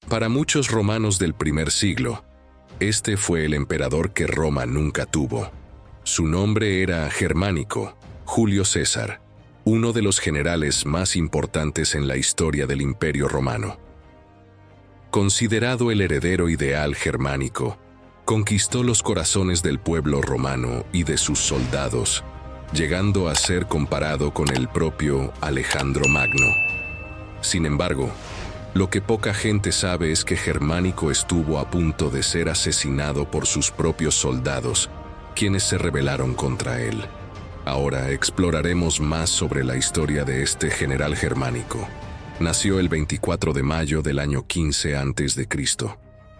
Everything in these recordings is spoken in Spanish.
Para muchos romanos del primer siglo, este fue el emperador que Roma nunca tuvo. Su nombre era Germánico, Julio César, uno de los generales más importantes en la historia del Imperio Romano. Considerado el heredero ideal germánico, conquistó los corazones del pueblo romano y de sus soldados, llegando a ser comparado con el propio Alejandro Magno. Sin embargo, lo que poca gente sabe es que Germánico estuvo a punto de ser asesinado por sus propios soldados, quienes se rebelaron contra él. Ahora exploraremos más sobre la historia de este general germánico. Nació el 24 de mayo del año 15 a.C.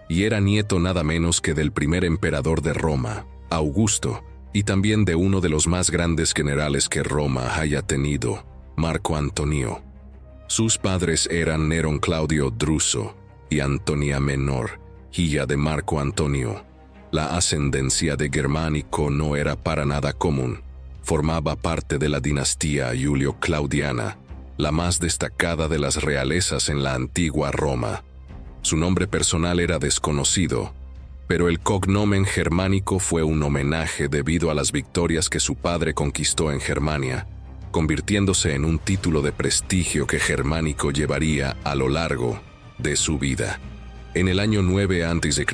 y era nieto nada menos que del primer emperador de Roma, Augusto, y también de uno de los más grandes generales que Roma haya tenido, Marco Antonio. Sus padres eran Nerón Claudio Druso y Antonia Menor, hija de Marco Antonio. La ascendencia de Germánico no era para nada común. Formaba parte de la dinastía Julio-Claudiana, la más destacada de las realezas en la antigua Roma. Su nombre personal era desconocido, pero el cognomen Germánico fue un homenaje debido a las victorias que su padre conquistó en Germania, convirtiéndose en un título de prestigio que Germánico llevaría a lo largo de su vida. En el año 9 a.C.,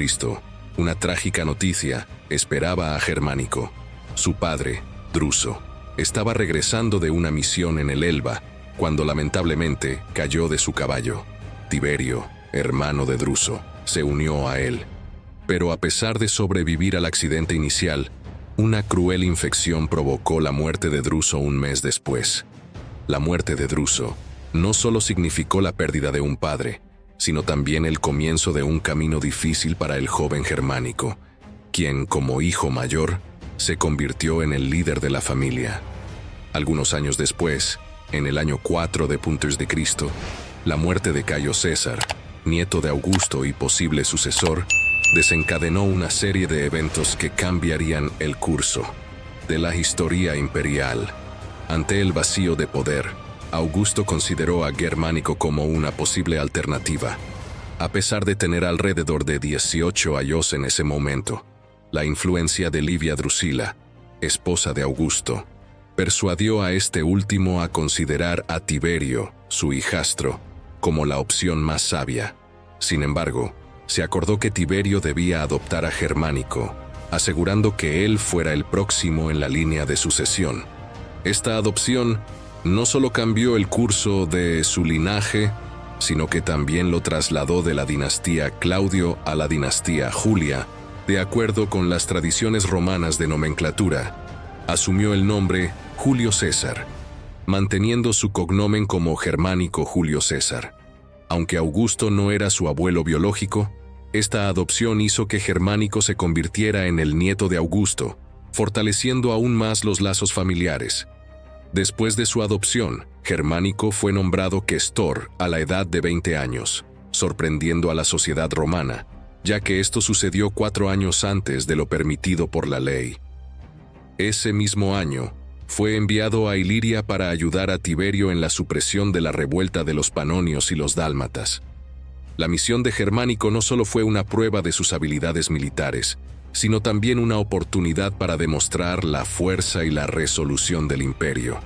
una trágica noticia esperaba a Germánico. Su padre, Druso, estaba regresando de una misión en el Elba, cuando lamentablemente cayó de su caballo. Tiberio, hermano de Druso, se unió a él. Pero a pesar de sobrevivir al accidente inicial, una cruel infección provocó la muerte de Druso un mes después. La muerte de Druso no solo significó la pérdida de un padre, sino también el comienzo de un camino difícil para el joven Germánico, quien, como hijo mayor, se convirtió en el líder de la familia. Algunos años después, en el año 4 d.C., la muerte de Cayo César, nieto de Augusto y posible sucesor, desencadenó una serie de eventos que cambiarían el curso de la historia imperial. Ante el vacío de poder, Augusto consideró a Germánico como una posible alternativa. A pesar de tener alrededor de 18 años en ese momento, la influencia de Livia Drusila, esposa de Augusto, persuadió a este último a considerar a Tiberio, su hijastro, como la opción más sabia. Sin embargo, se acordó que Tiberio debía adoptar a Germánico, asegurando que él fuera el próximo en la línea de sucesión. Esta adopción no solo cambió el curso de su linaje, sino que también lo trasladó de la dinastía Claudio a la dinastía Julia, de acuerdo con las tradiciones romanas de nomenclatura. Asumió el nombre Julio César, manteniendo su cognomen como Germánico Julio César. Aunque Augusto no era su abuelo biológico, esta adopción hizo que Germánico se convirtiera en el nieto de Augusto, fortaleciendo aún más los lazos familiares. Después de su adopción, Germánico fue nombrado questor a la edad de 20 años, sorprendiendo a la sociedad romana, ya que esto sucedió 4 años antes de lo permitido por la ley. Ese mismo año, fue enviado a Iliria para ayudar a Tiberio en la supresión de la revuelta de los panonios y los dálmatas. La misión de Germánico no solo fue una prueba de sus habilidades militares, sino también una oportunidad para demostrar la fuerza y la resolución del imperio.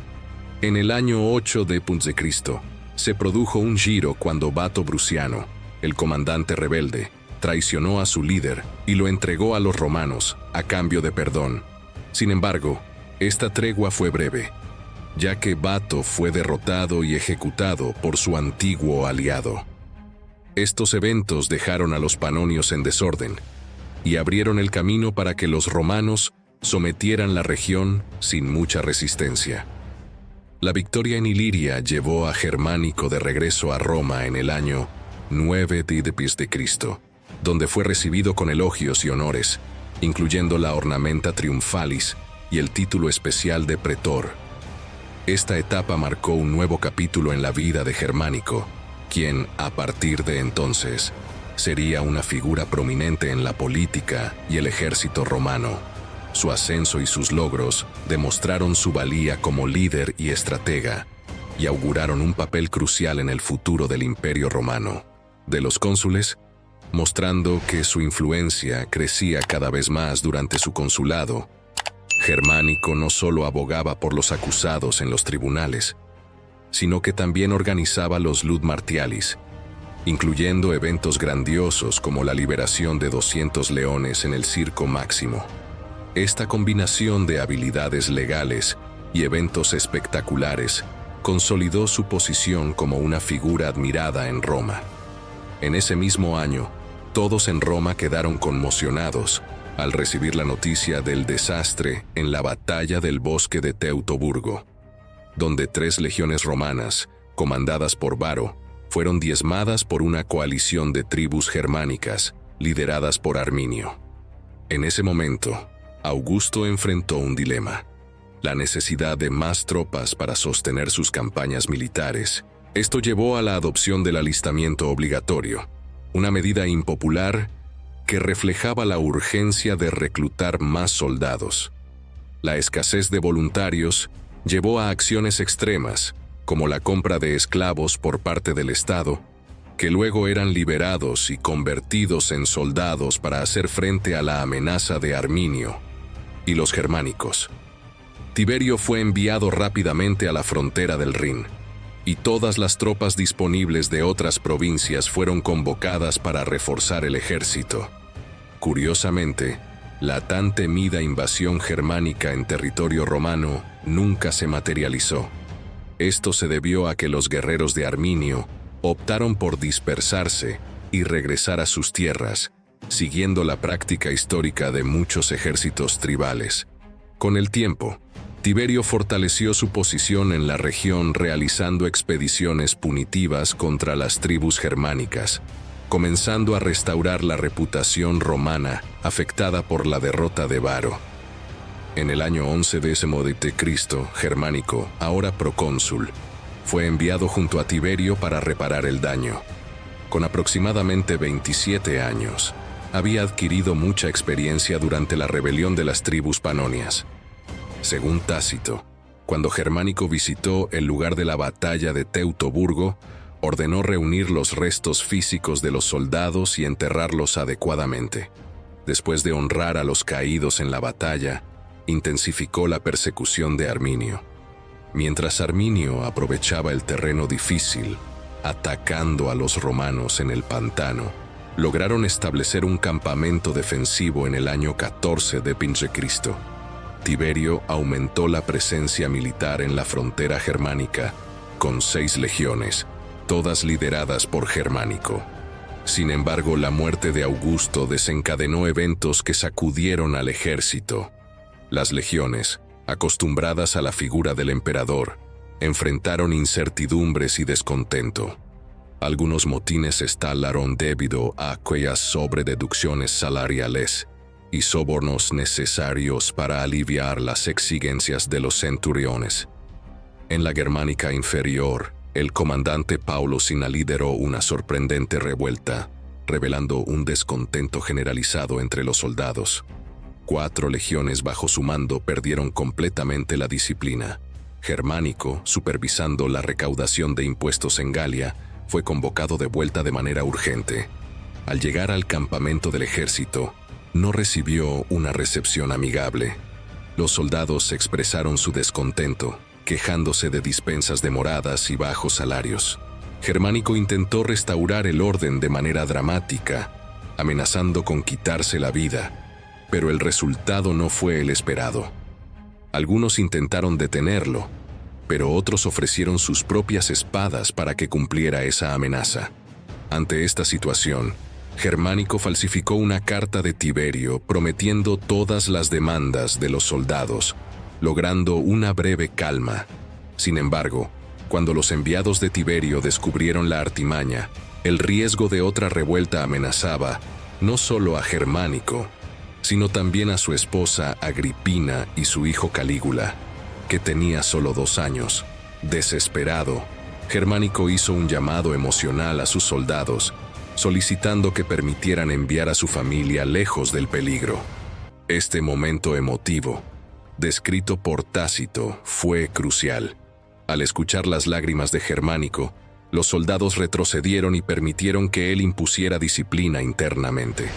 En el año 8 d.C., se produjo un giro cuando Bato Bruciano, el comandante rebelde, traicionó a su líder y lo entregó a los romanos a cambio de perdón. Sin embargo, esta tregua fue breve, ya que Bato fue derrotado y ejecutado por su antiguo aliado. Estos eventos dejaron a los panonios en desorden y abrieron el camino para que los romanos sometieran la región sin mucha resistencia. La victoria en Iliria llevó a Germánico de regreso a Roma en el año 9 d.C., donde fue recibido con elogios y honores, incluyendo la ornamenta triunfalis y el título especial de pretor. Esta etapa marcó un nuevo capítulo en la vida de Germánico, quien, a partir de entonces, sería una figura prominente en la política y el ejército romano. Su ascenso y sus logros demostraron su valía como líder y estratega, y auguraron un papel crucial en el futuro del Imperio Romano. de los cónsules, mostrando que su influencia crecía cada vez más durante su consulado. Germánico no solo abogaba por los acusados en los tribunales, sino que también organizaba los Lud Martialis, incluyendo eventos grandiosos como la liberación de 200 leones en el Circo Máximo. Esta combinación de habilidades legales y eventos espectaculares consolidó su posición como una figura admirada en Roma. En ese mismo año, todos en Roma quedaron conmocionados al recibir la noticia del desastre en la batalla del bosque de Teutoburgo, donde 3 legiones romanas, comandadas por Varo, fueron diezmadas por una coalición de tribus germánicas lideradas por Arminio. En ese momento, Augusto enfrentó un dilema: la necesidad de más tropas para sostener sus campañas militares. Esto llevó a la adopción del alistamiento obligatorio, una medida impopular que reflejaba la urgencia de reclutar más soldados. La escasez de voluntarios llevó a acciones extremas, como la compra de esclavos por parte del Estado, que luego eran liberados y convertidos en soldados para hacer frente a la amenaza de Arminio y los germánicos. Tiberio fue enviado rápidamente a la frontera del Rin, y todas las tropas disponibles de otras provincias fueron convocadas para reforzar el ejército. Curiosamente, la tan temida invasión germánica en territorio romano nunca se materializó. Esto se debió a que los guerreros de Arminio optaron por dispersarse y regresar a sus tierras, siguiendo la práctica histórica de muchos ejércitos tribales. Con el tiempo, Tiberio fortaleció su posición en la región realizando expediciones punitivas contra las tribus germánicas, comenzando a restaurar la reputación romana afectada por la derrota de Varo. En el año 11 de Cristo, Germánico, ahora procónsul, fue enviado junto a Tiberio para reparar el daño. Con aproximadamente 27 años, había adquirido mucha experiencia durante la rebelión de las tribus panonias. Según Tácito, cuando Germánico visitó el lugar de la batalla de Teutoburgo, ordenó reunir los restos físicos de los soldados y enterrarlos adecuadamente. Después de honrar a los caídos en la batalla, intensificó la persecución de Arminio. Mientras Arminio aprovechaba el terreno difícil, atacando a los romanos en el pantano, lograron establecer un campamento defensivo en el año 14 de Cristo. Tiberio aumentó la presencia militar en la frontera germánica con 6 legiones, todas lideradas por Germánico. Sin embargo, la muerte de Augusto desencadenó eventos que sacudieron al ejército. Las legiones, acostumbradas a la figura del emperador, enfrentaron incertidumbres y descontento. Algunos motines estallaron debido a aquellas sobrededucciones salariales y sobornos necesarios para aliviar las exigencias de los centuriones. En la Germánica inferior, el comandante Paulo Sina lideró una sorprendente revuelta, revelando un descontento generalizado entre los soldados. 4 legiones bajo su mando perdieron completamente la disciplina. Germánico, supervisando la recaudación de impuestos en Galia, fue convocado de vuelta de manera urgente. Al llegar al campamento del ejército, no recibió una recepción amigable. Los soldados expresaron su descontento, quejándose de dispensas demoradas y bajos salarios. Germánico intentó restaurar el orden de manera dramática, amenazando con quitarse la vida, pero el resultado no fue el esperado. Algunos intentaron detenerlo, pero otros ofrecieron sus propias espadas para que cumpliera esa amenaza. Ante esta situación, Germánico falsificó una carta de Tiberio prometiendo todas las demandas de los soldados, logrando una breve calma. Sin embargo, cuando los enviados de Tiberio descubrieron la artimaña, el riesgo de otra revuelta amenazaba no solo a Germánico, sino también a su esposa Agripina y su hijo Calígula, que tenía solo 2 años. Desesperado, Germánico hizo un llamado emocional a sus soldados, solicitando que permitieran enviar a su familia lejos del peligro. Este momento emotivo, descrito por Tácito, fue crucial. Al escuchar las lágrimas de Germánico, Los soldados retrocedieron y permitieron que él impusiera disciplina internamente.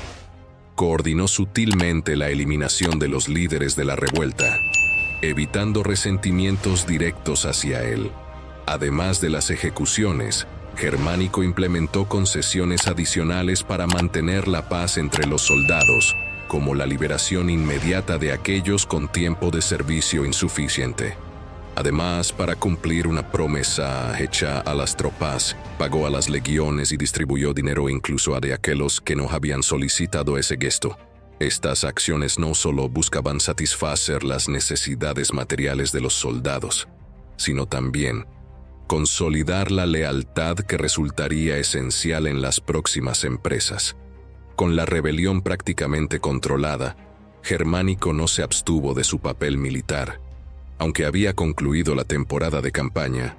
Coordinó sutilmente la eliminación de los líderes de la revuelta, evitando resentimientos directos hacia él. Además de las ejecuciones, Germánico implementó concesiones adicionales para mantener la paz entre los soldados, como la liberación inmediata de aquellos con tiempo de servicio insuficiente. Además, para cumplir una promesa hecha a las tropas, pagó a las legiones y distribuyó dinero incluso a de aquellos que no habían solicitado ese gesto. Estas acciones no solo buscaban satisfacer las necesidades materiales de los soldados, sino también consolidar la lealtad que resultaría esencial en las próximas empresas. Con la rebelión prácticamente controlada, Germánico no se abstuvo de su papel militar. Aunque había concluido la temporada de campaña,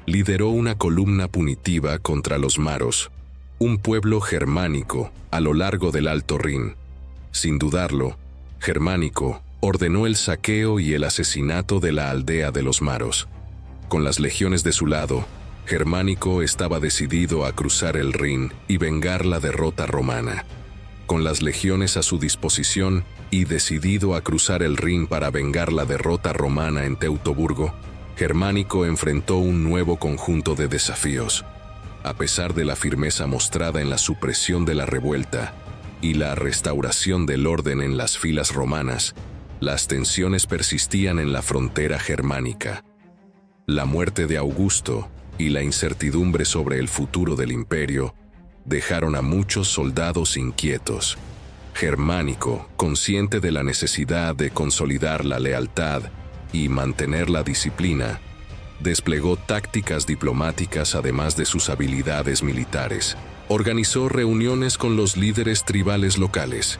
lideró una columna punitiva contra los maros, un pueblo germánico a lo largo del Alto Rin. Sin dudarlo, Germánico ordenó el saqueo y el asesinato de la aldea de los maros. Con las legiones de su lado, Germánico estaba decidido a cruzar el Rin y vengar la derrota romana. Con las legiones a su disposición y decidido a cruzar el Rin para vengar la derrota romana en Teutoburgo, Germánico enfrentó un nuevo conjunto de desafíos. A pesar de la firmeza mostrada en la supresión de la revuelta y la restauración del orden en las filas romanas, las tensiones persistían en la frontera germánica. La muerte de Augusto y la incertidumbre sobre el futuro del imperio dejaron a muchos soldados inquietos. Germánico, consciente de la necesidad de consolidar la lealtad y mantener la disciplina, desplegó tácticas diplomáticas además de sus habilidades militares. Organizó reuniones con los líderes tribales locales,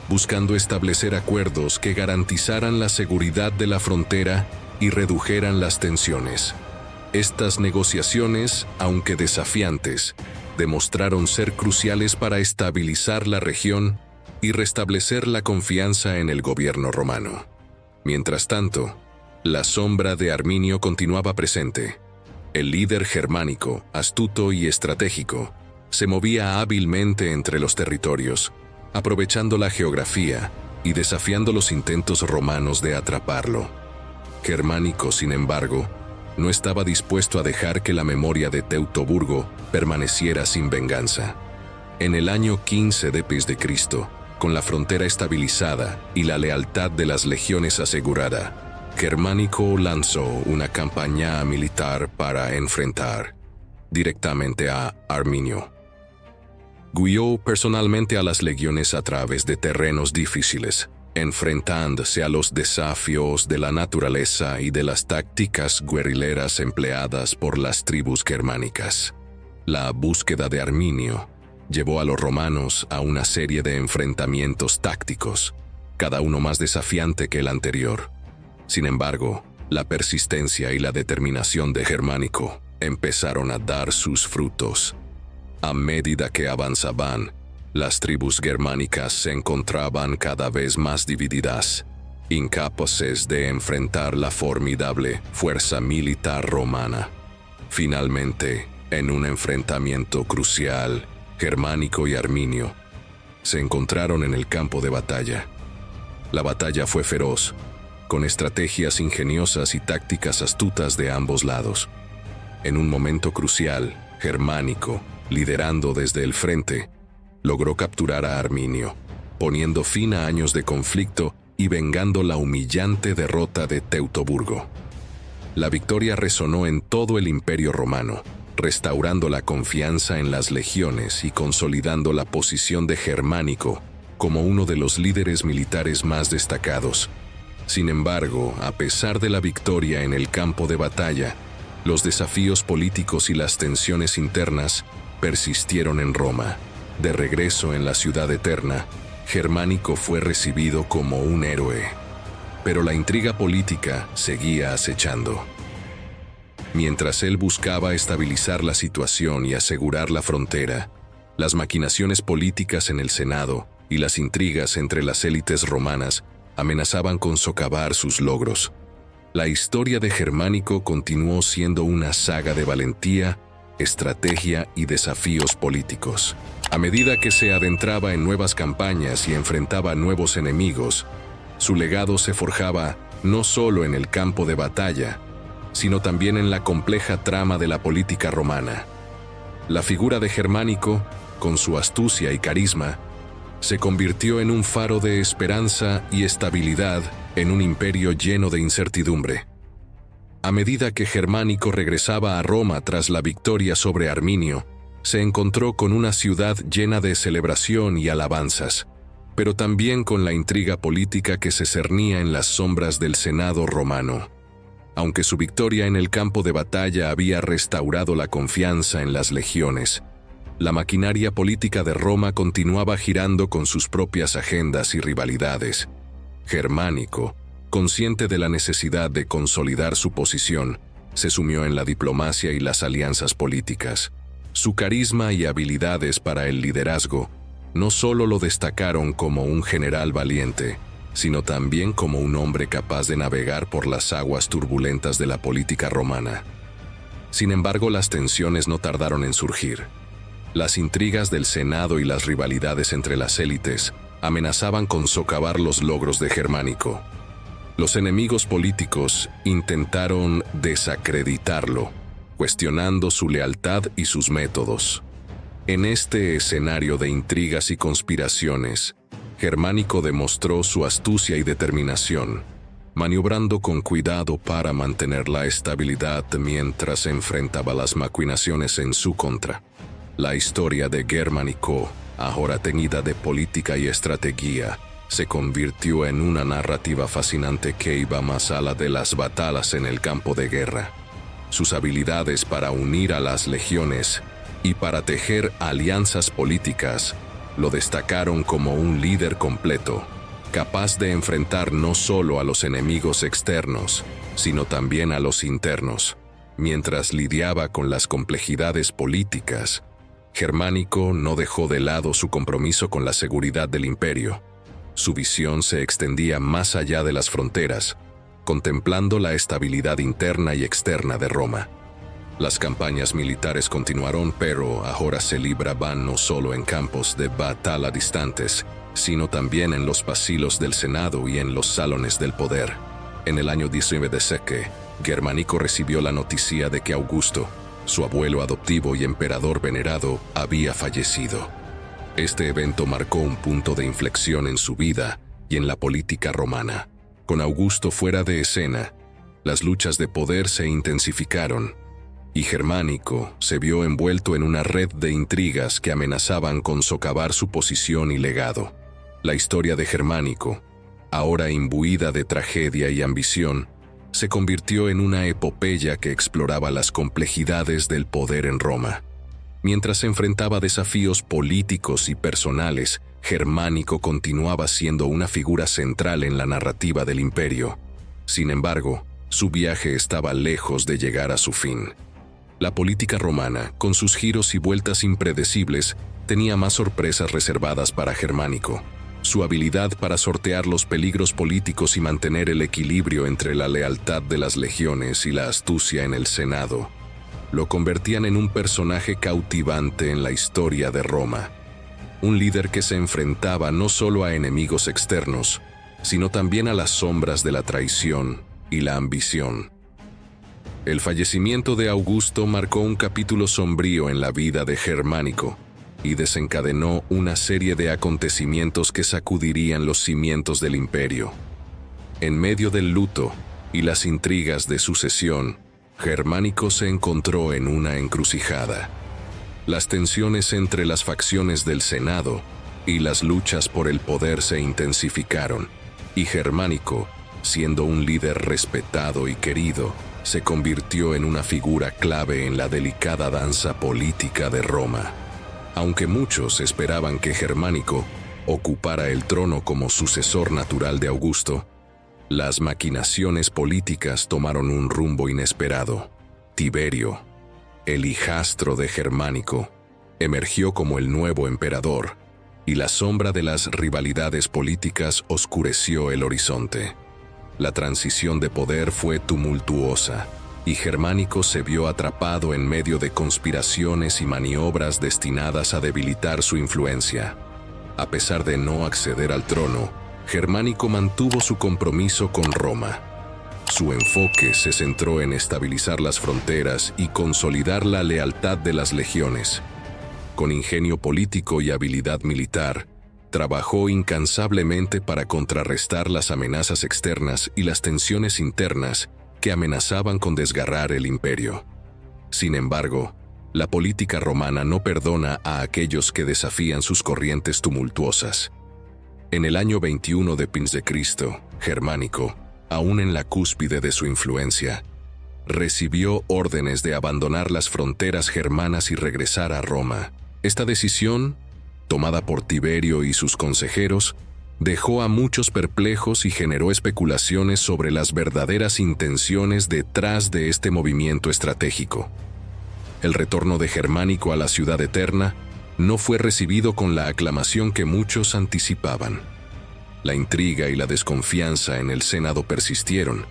buscando establecer acuerdos que garantizaran la seguridad de la frontera y redujeran las tensiones. Estas negociaciones, aunque desafiantes, demostraron ser cruciales para estabilizar la región y restablecer la confianza en el gobierno romano. Mientras tanto, la sombra de Arminio continuaba presente. El líder germánico, astuto y estratégico, se movía hábilmente entre los territorios, aprovechando la geografía y desafiando los intentos romanos de atraparlo. Germánico, sin embargo, no estaba dispuesto a dejar que la memoria de Teutoburgo permaneciera sin venganza. En el año 15 d.C., con la frontera estabilizada y la lealtad de las legiones asegurada, Germánico lanzó una campaña militar para enfrentar directamente a Arminio. Guió personalmente a las legiones a través de terrenos difíciles, enfrentándose a los desafíos de la naturaleza y de las tácticas guerrilleras empleadas por las tribus germánicas. La búsqueda de Arminio llevó a los romanos a una serie de enfrentamientos tácticos, cada uno más desafiante que el anterior. Sin embargo, la persistencia y la determinación de Germánico empezaron a dar sus frutos. A medida que avanzaban, las tribus germánicas se encontraban cada vez más divididas, incapaces de enfrentar la formidable fuerza militar romana. Finalmente, en un enfrentamiento crucial, Germánico y Arminio se encontraron en el campo de batalla. La batalla fue feroz, con estrategias ingeniosas y tácticas astutas de ambos lados. En un momento crucial, Germánico, liderando desde el frente, logró capturar a Arminio, poniendo fin a años de conflicto y vengando la humillante derrota de Teutoburgo. La victoria resonó en todo el Imperio Romano, restaurando la confianza en las legiones y consolidando la posición de Germánico como uno de los líderes militares más destacados. Sin embargo, a pesar de la victoria en el campo de batalla, los desafíos políticos y las tensiones internas persistieron en Roma. De regreso en la ciudad eterna, Germánico fue recibido como un héroe, pero la intriga política seguía acechando. Mientras él buscaba estabilizar la situación y asegurar la frontera, las maquinaciones políticas en el Senado y las intrigas entre las élites romanas amenazaban con socavar sus logros. La historia de Germánico continuó siendo una saga de valentía estrategia y desafíos políticos. A medida que se adentraba en nuevas campañas y enfrentaba a nuevos enemigos, su legado se forjaba no solo en el campo de batalla, sino también en la compleja trama de la política romana. La figura de Germánico, con su astucia y carisma, se convirtió en un faro de esperanza y estabilidad en un imperio lleno de incertidumbre. A medida que Germánico regresaba a Roma tras la victoria sobre Arminio, se encontró con una ciudad llena de celebración y alabanzas, pero también con la intriga política que se cernía en las sombras del Senado romano. Aunque su victoria en el campo de batalla había restaurado la confianza en las legiones, la maquinaria política de Roma continuaba girando con sus propias agendas y rivalidades. Germánico, consciente de la necesidad de consolidar su posición, se sumió en la diplomacia y las alianzas políticas. Su carisma y habilidades para el liderazgo no solo lo destacaron como un general valiente, sino también como un hombre capaz de navegar por las aguas turbulentas de la política romana. Sin embargo, las tensiones no tardaron en surgir. Las intrigas del Senado y las rivalidades entre las élites amenazaban con socavar los logros de Germánico. Los enemigos políticos intentaron desacreditarlo, cuestionando su lealtad y sus métodos. En este escenario de intrigas y conspiraciones, Germánico demostró su astucia y determinación, maniobrando con cuidado para mantener la estabilidad mientras enfrentaba las maquinaciones en su contra. La historia de Germánico, ahora teñida de política y estrategia, se convirtió en una narrativa fascinante que iba más allá de las batallas en el campo de guerra. Sus habilidades para unir a las legiones y para tejer alianzas políticas lo destacaron como un líder completo, capaz de enfrentar no solo a los enemigos externos, sino también a los internos. Mientras lidiaba con las complejidades políticas, Germánico no dejó de lado su compromiso con la seguridad del imperio. Su visión se extendía más allá de las fronteras, contemplando la estabilidad interna y externa de Roma. Las campañas militares continuaron, pero ahora se libraban no solo en campos de batalla distantes, sino también en los pasillos del Senado y en los salones del poder. En el año 19 d.C., Germánico recibió la noticia de que Augusto, su abuelo adoptivo y emperador venerado, había fallecido. Este evento marcó un punto de inflexión en su vida y en la política romana. Con Augusto fuera de escena, las luchas de poder se intensificaron, y Germánico se vio envuelto en una red de intrigas que amenazaban con socavar su posición y legado. La historia de Germánico, ahora imbuida de tragedia y ambición, se convirtió en una epopeya que exploraba las complejidades del poder en Roma. Mientras enfrentaba desafíos políticos y personales, Germánico continuaba siendo una figura central en la narrativa del imperio. Sin embargo, su viaje estaba lejos de llegar a su fin. La política romana, con sus giros y vueltas impredecibles, tenía más sorpresas reservadas para Germánico. Su habilidad para sortear los peligros políticos y mantener el equilibrio entre la lealtad de las legiones y la astucia en el Senado lo convertían en un personaje cautivante en la historia de Roma. Un líder que se enfrentaba no solo a enemigos externos, sino también a las sombras de la traición y la ambición. El fallecimiento de Augusto marcó un capítulo sombrío en la vida de Germánico y desencadenó una serie de acontecimientos que sacudirían los cimientos del imperio. En medio del luto y las intrigas de sucesión, Germánico se encontró en una encrucijada. Las tensiones entre las facciones del Senado y las luchas por el poder se intensificaron, y Germánico, siendo un líder respetado y querido, se convirtió en una figura clave en la delicada danza política de Roma. Aunque muchos esperaban que Germánico ocupara el trono como sucesor natural de Augusto, las maquinaciones políticas tomaron un rumbo inesperado. Tiberio, el hijastro de Germánico, emergió como el nuevo emperador, y la sombra de las rivalidades políticas oscureció el horizonte. La transición de poder fue tumultuosa, y Germánico se vio atrapado en medio de conspiraciones y maniobras destinadas a debilitar su influencia. A pesar de no acceder al trono, Germánico mantuvo su compromiso con Roma. Su enfoque se centró en estabilizar las fronteras y consolidar la lealtad de las legiones. Con ingenio político y habilidad militar, trabajó incansablemente para contrarrestar las amenazas externas y las tensiones internas que amenazaban con desgarrar el imperio. Sin embargo, la política romana no perdona a aquellos que desafían sus corrientes tumultuosas. En el año 21 de Cristo, Germánico, aún en la cúspide de su influencia, recibió órdenes de abandonar las fronteras germanas y regresar a Roma. Esta decisión, tomada por Tiberio y sus consejeros, dejó a muchos perplejos y generó especulaciones sobre las verdaderas intenciones detrás de este movimiento estratégico. El retorno de Germánico a la ciudad eterna no fue recibido con la aclamación que muchos anticipaban. La intriga y la desconfianza en el Senado persistieron,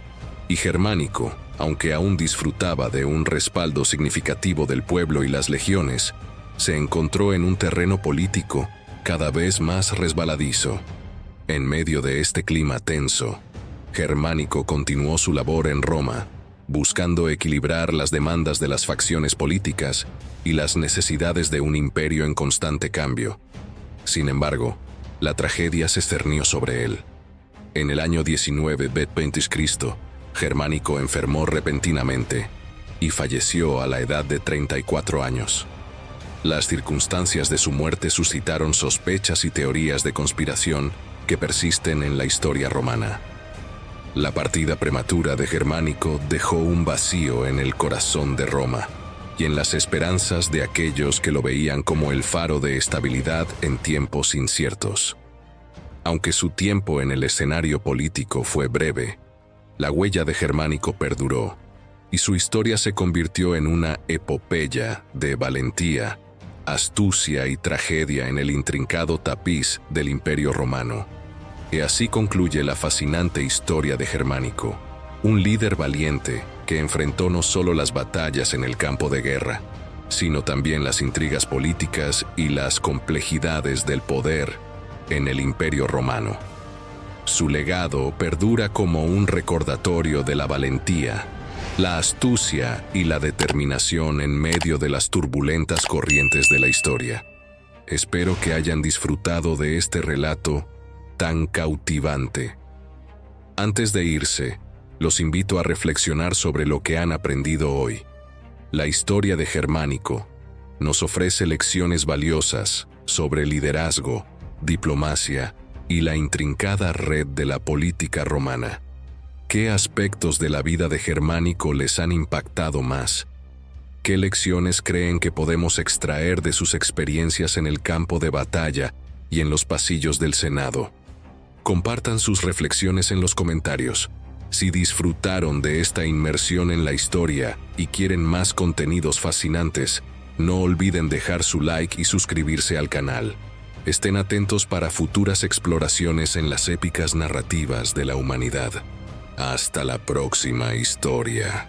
y Germánico, aunque aún disfrutaba de un respaldo significativo del pueblo y las legiones, se encontró en un terreno político cada vez más resbaladizo. En medio de este clima tenso, Germánico continuó su labor en Roma, buscando equilibrar las demandas de las facciones políticas y las necesidades de un imperio en constante cambio. Sin embargo, la tragedia se cernió sobre él. En el año 19 b.C., Germánico enfermó repentinamente y falleció a la edad de 34 años. Las circunstancias de su muerte suscitaron sospechas y teorías de conspiración que persisten en la historia romana. La partida prematura de Germánico dejó un vacío en el corazón de Roma y en las esperanzas de aquellos que lo veían como el faro de estabilidad en tiempos inciertos. Aunque su tiempo en el escenario político fue breve, la huella de Germánico perduró y su historia se convirtió en una epopeya de valentía, astucia y tragedia en el intrincado tapiz del Imperio Romano. Y así concluye la fascinante historia de Germánico, un líder valiente que enfrentó no solo las batallas en el campo de guerra, sino también las intrigas políticas y las complejidades del poder en el Imperio Romano. Su legado perdura como un recordatorio de la valentía, la astucia y la determinación en medio de las turbulentas corrientes de la historia. Espero que hayan disfrutado de este relato tan cautivante. Antes de irse, los invito a reflexionar sobre lo que han aprendido hoy. La historia de Germánico nos ofrece lecciones valiosas sobre liderazgo, diplomacia y la intrincada red de la política romana. ¿Qué aspectos de la vida de Germánico les han impactado más? ¿Qué lecciones creen que podemos extraer de sus experiencias en el campo de batalla y en los pasillos del Senado? Compartan sus reflexiones en los comentarios. Si disfrutaron de esta inmersión en la historia y quieren más contenidos fascinantes, no olviden dejar su like y suscribirse al canal. Estén atentos para futuras exploraciones en las épicas narrativas de la humanidad. Hasta la próxima historia.